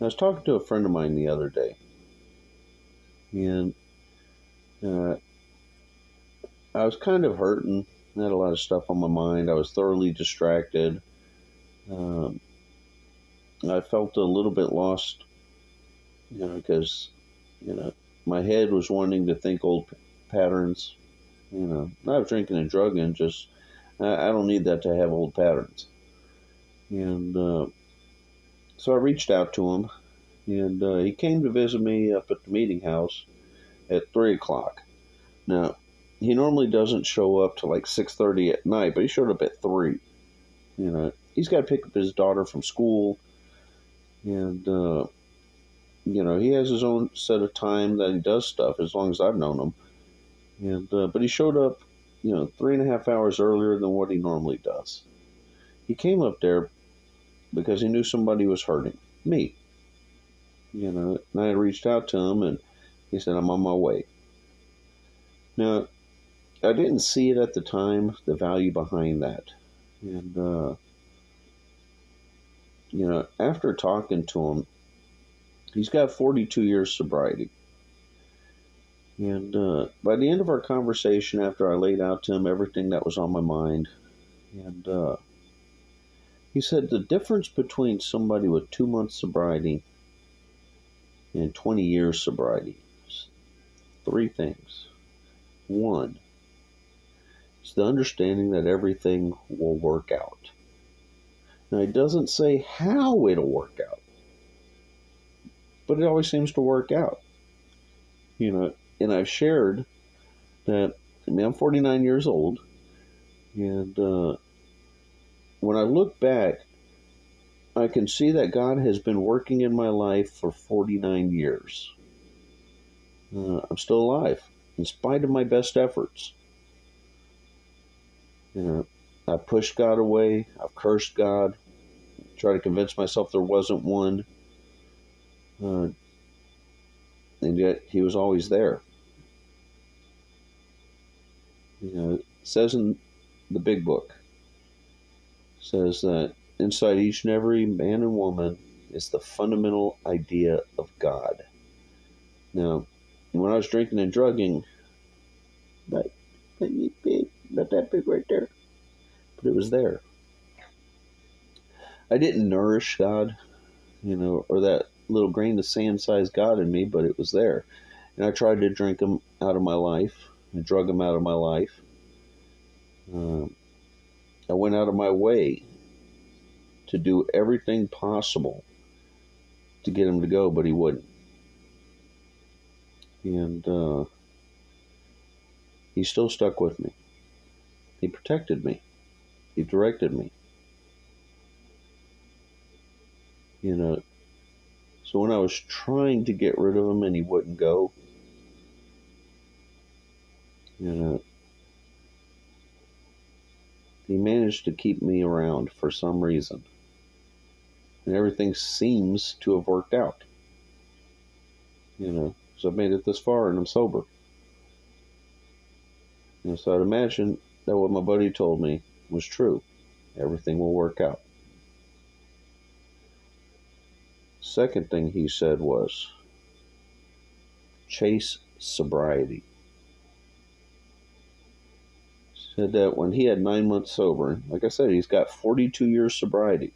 I was talking to a friend of mine the other day, and uh, I was kind of hurting. I had a lot of stuff on my mind. I was thoroughly distracted. Um, I felt a little bit lost, because you know my head was wanting to think old patterns. Not of drinking and drugging. Just I don't need that to have old patterns. And so I reached out to him, and he came to visit me up at the meeting house at 3 o'clock. Now, he normally doesn't show up till like 6:30 at night, but he showed up at 3. He's got to pick up his daughter from school, and he has his own set of time that he does stuff. As long as I've known him, and but he showed up, 3.5 hours earlier than what he normally does. He came up there because he knew somebody was hurting me. And I had reached out to him, and he said, "I'm on my way." Now, I didn't see it at the time, the value behind that. And, after talking to him, he's got 42 years sobriety. And by the end of our conversation, after I laid out to him everything that was on my mind, and he said the difference between somebody with 2 months sobriety and 20 years sobriety is three things. One is the understanding that everything will work out. Now, he doesn't say how it'll work out, but it always seems to work out. And I've shared that, I'm 49 years old, and when I look back, I can see that God has been working in my life for 49 years. I'm still alive, in spite of my best efforts. I've pushed God away, I've cursed God, tried to convince myself there wasn't one, and yet He was always there. It says in the big book, says that inside each and every man and woman is the fundamental idea of God. Now, when I was drinking and drugging, not that big right there, but it was there. I didn't nourish God, or that little grain of sand sized God in me, but it was there. And I tried to drink him out of my life and drug him out of my life. I went out of my way to do everything possible to get him to go, but he wouldn't. And he still stuck with me. He protected me. He directed me. So when I was trying to get rid of him and he wouldn't go, he managed to keep me around for some reason. And everything seems to have worked out. So I've made it this far and I'm sober. So I'd imagine that what my buddy told me was true. Everything will work out. Second thing he said was, chase sobriety. Said that when he had 9 months sober, like I said, he's got 42 years sobriety.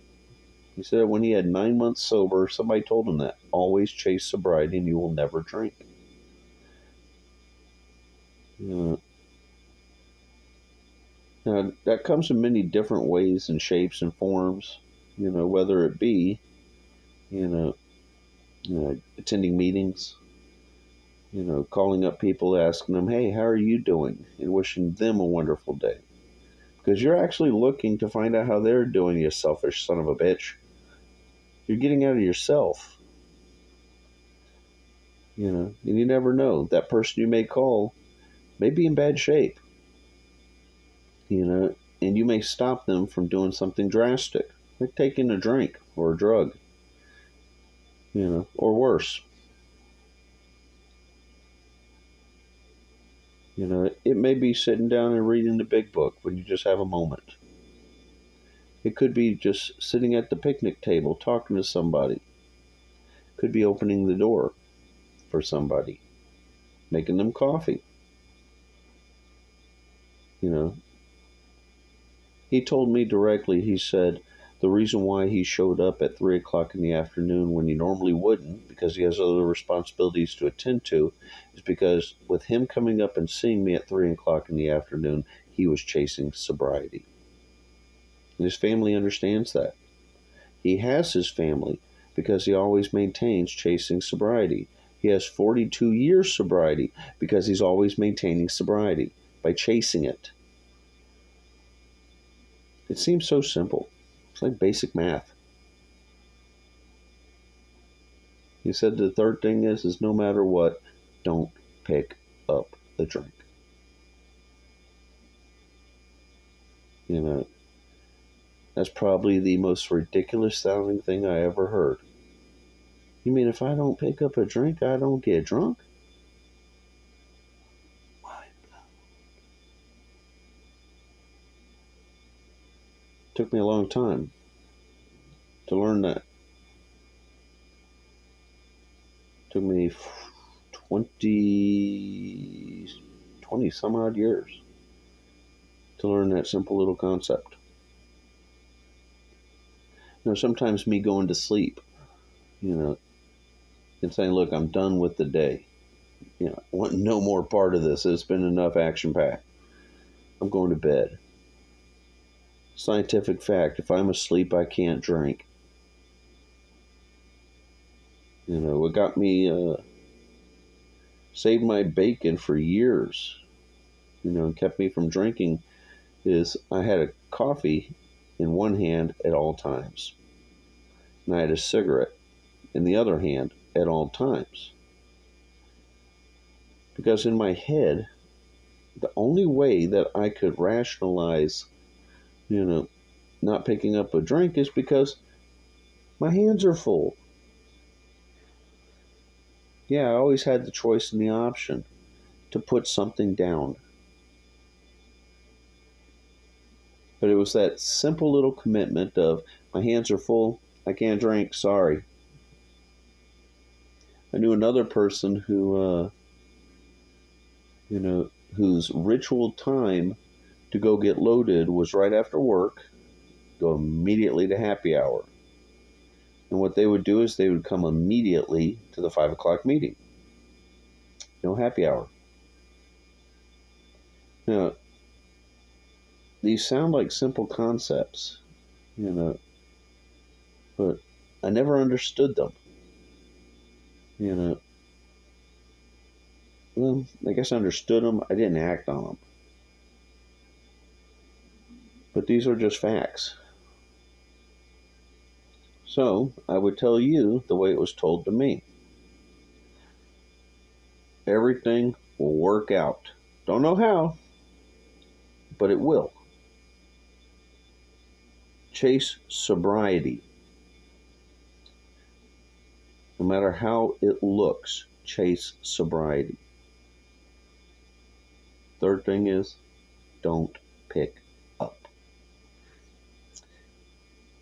He said when he had 9 months sober, somebody told him that, always chase sobriety and you will never drink. Now, that comes in many different ways and shapes and forms, whether it be, attending meetings, calling up people, asking them, hey, how are you doing? And wishing them a wonderful day. Because you're actually looking to find out how they're doing, you selfish son of a bitch. You're getting out of yourself. And you never know. That person you may call may be in bad shape. And you may stop them from doing something drastic, like taking a drink or a drug, or worse. It may be sitting down and reading the big book when you just have a moment. It could be just sitting at the picnic table talking to somebody. could be opening the door for somebody, making them coffee. You know, he told me directly, he said the reason why he showed up at 3 o'clock in the afternoon when he normally wouldn't, because he has other responsibilities to attend to, is because with him coming up and seeing me at 3 o'clock in the afternoon, he was chasing sobriety. And his family understands that. He has his family because he always maintains chasing sobriety. He has 42 years sobriety because he's always maintaining sobriety by chasing it. It seems so simple. It's like basic math. He said the third thing is no matter what, don't pick up the drink. You know, that's probably the most ridiculous sounding thing I ever heard. You mean if I don't pick up a drink, I don't get drunk? Took me a long time to learn that. Took me 20 some odd years to learn that simple little concept. Sometimes me going to sleep, and saying, look, I'm done with the day. I want no more part of this. It's been enough action packed. I'm going to bed. Scientific fact, if I'm asleep, I can't drink. What got me, saved my bacon for years, and kept me from drinking is I had a coffee in one hand at all times. And I had a cigarette in the other hand at all times. Because in my head, the only way that I could rationalize, not picking up a drink is because my hands are full. Yeah, I always had the choice and the option to put something down. But it was that simple little commitment of my hands are full, I can't drink, sorry. I knew another person who, whose ritual time to go get loaded was right after work, go immediately to happy hour. And what they would do is they would come immediately to the 5 o'clock meeting. No happy hour. Now, these sound like simple concepts, but I never understood them. Well, I guess I understood them. I didn't act on them. But these are just facts. So, I would tell you the way it was told to me. Everything will work out. Don't know how, but it will. Chase sobriety. No matter how it looks, chase sobriety. Third thing is, don't pick up.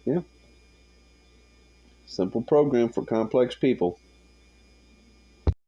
Yeah. Simple program for complex people.